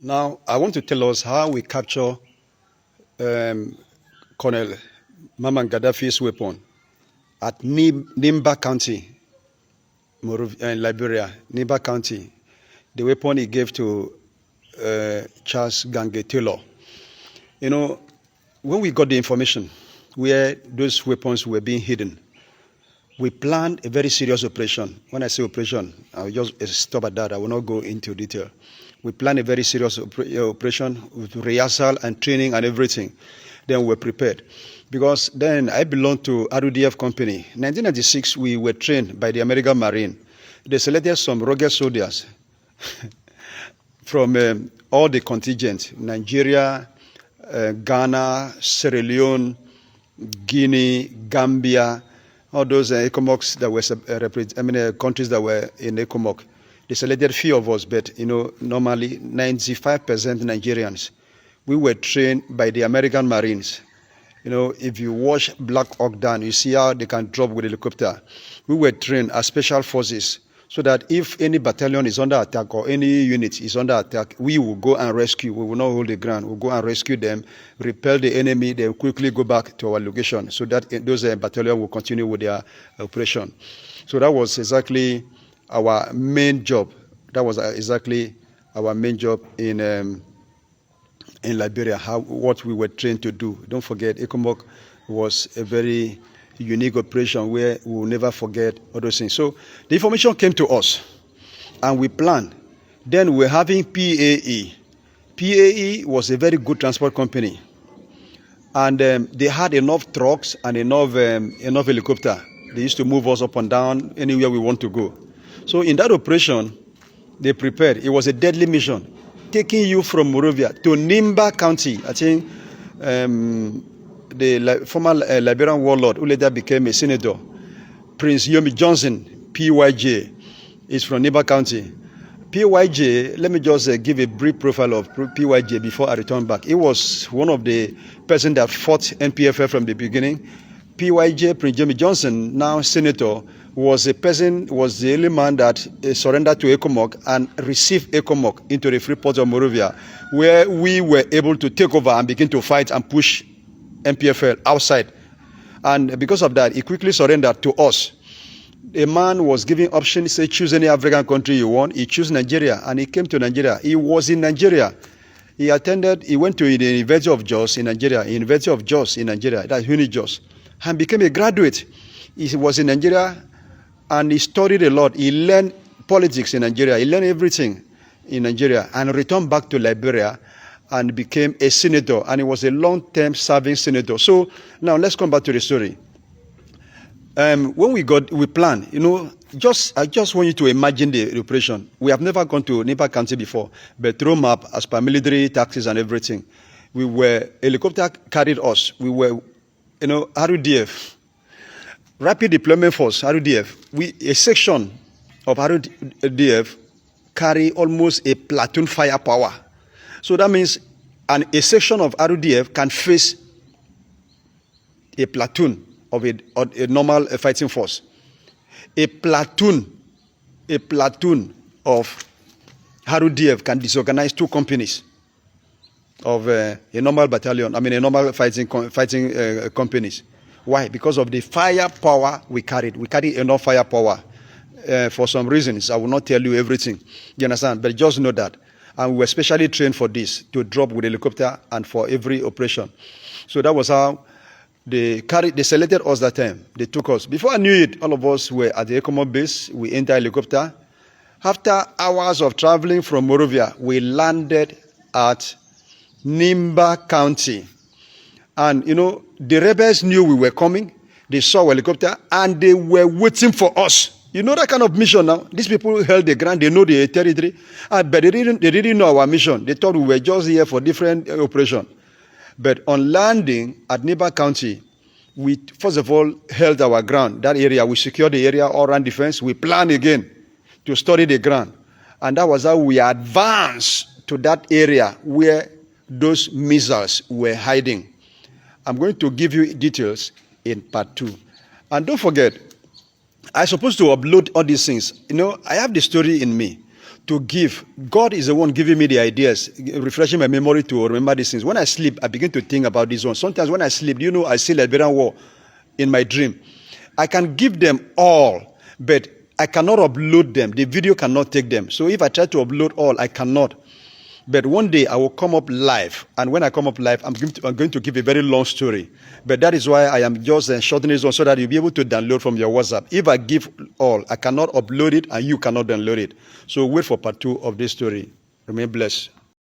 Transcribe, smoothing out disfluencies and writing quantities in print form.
Now, I want to tell us how we capture Colonel Maman Gaddafi's weapon at Nimba County, Liberia. Nimba County, the weapon he gave to Charles Gange Taylor. You know, when we got the information where those weapons were being hidden, we planned a very serious operation. When I say operation, I'll just stop at that. I will not go into detail. We planned a very serious operation with rehearsal and training and everything. Then we were prepared. Because then I belonged to RUDF company. In 1996, we were trained by the American Marine. They selected some rugged soldiers from all the contingents: Nigeria, Ghana, Sierra Leone, Guinea, Gambia, all those ECOMOCs that were, countries that were in ECOMOC. They selected few of us, but normally 95% Nigerians. We were trained by the American Marines. If you watch Black Hawk Down, you see how they can drop with helicopter. We were trained as special forces, so that if any battalion is under attack or any unit is under attack, we will go and rescue. We will not hold the ground. We'll go and rescue them, repel the enemy, then quickly go back to our location, so that those battalions will continue with their operation. So that was exactly our main job. That was exactly our main job in Liberia, what we were trained to do. Don't forget, ECOMOC was a very unique operation where we will never forget all those things. So the information came to us, and we planned. Then we're having PAE. PAE was a very good transport company, and they had enough trucks and enough helicopter. They used to move us up and down anywhere we want to go. So in that operation, they prepared. It was a deadly mission, taking you from Monrovia to Nimba County. I think the former Liberian warlord, who later became a senator, Prince Yomi Johnson, PYJ, is from Nimba County. PYJ, let me just give a brief profile of PYJ before I return back. He was one of the persons that fought NPFL from the beginning. PYJ, Prince Yomi Johnson, now senator, was the only man that surrendered to ECOMOC and received ECOMOC into the free port of Monrovia, where we were able to take over and begin to fight and push NPFL outside. And because of that, he quickly surrendered to us. A man was given options, say choose any African country you want. He chose Nigeria, and he came to Nigeria. He was in Nigeria. He went to the University of Jos in Nigeria, that's UniJos, and became a graduate. He was in Nigeria, and he studied a lot. He learned politics in Nigeria. He learned everything in Nigeria, and returned back to Liberia and became a senator. And he was a long-term serving senator. So now let's come back to the story. When we planned, I just want you to imagine the operation. We have never gone to Nimba County before, but through map, as per military taxes and everything, helicopter carried us. We were, RUDF, Rapid Deployment Force, RUDF. A section of RUDF carry almost a platoon firepower. So that means a section of RUDF can face a platoon of a normal fighting force. A platoon of RUDF can disorganize two companies of a normal battalion. A normal fighting companies. Why? Because of the firepower we carried. We carried enough firepower for some reasons. I will not tell you everything. You understand? But just know that. And we were specially trained for this, to drop with helicopter and for every operation. So that was how they selected us that time. They took us. Before I knew it, all of us were at the ECOMOC base. We entered helicopter. After hours of traveling from Monrovia, we landed at Nimba County. And, the rebels knew we were coming. They saw a helicopter, and they were waiting for us. That kind of mission now. These people held the ground. They know the territory. But they didn't know our mission. They thought we were just here for different operation. But on landing at Nimba County, we first of all held our ground. That area, we secured the area, all around defense. We planned again to study the ground. And that was how we advanced to that area where those missiles were hiding. I'm going to give you details in part 2. And don't forget, I'm supposed to upload all these things. I have the story in me to give. God is the one giving me the ideas, refreshing my memory to remember these things. When I sleep, I begin to think about these ones. Sometimes when I sleep, I see Liberian war in my dream. I can give them all, but I cannot upload them. The video cannot take them. So if I try to upload all, I cannot. But one day I will come up live, and when I come up live, I'm going to give a very long story. But that is why I am just shortening this one so that you'll be able to download from your WhatsApp. If I give all, I cannot upload it, and you cannot download it. So wait for part 2 of this story. Remain blessed.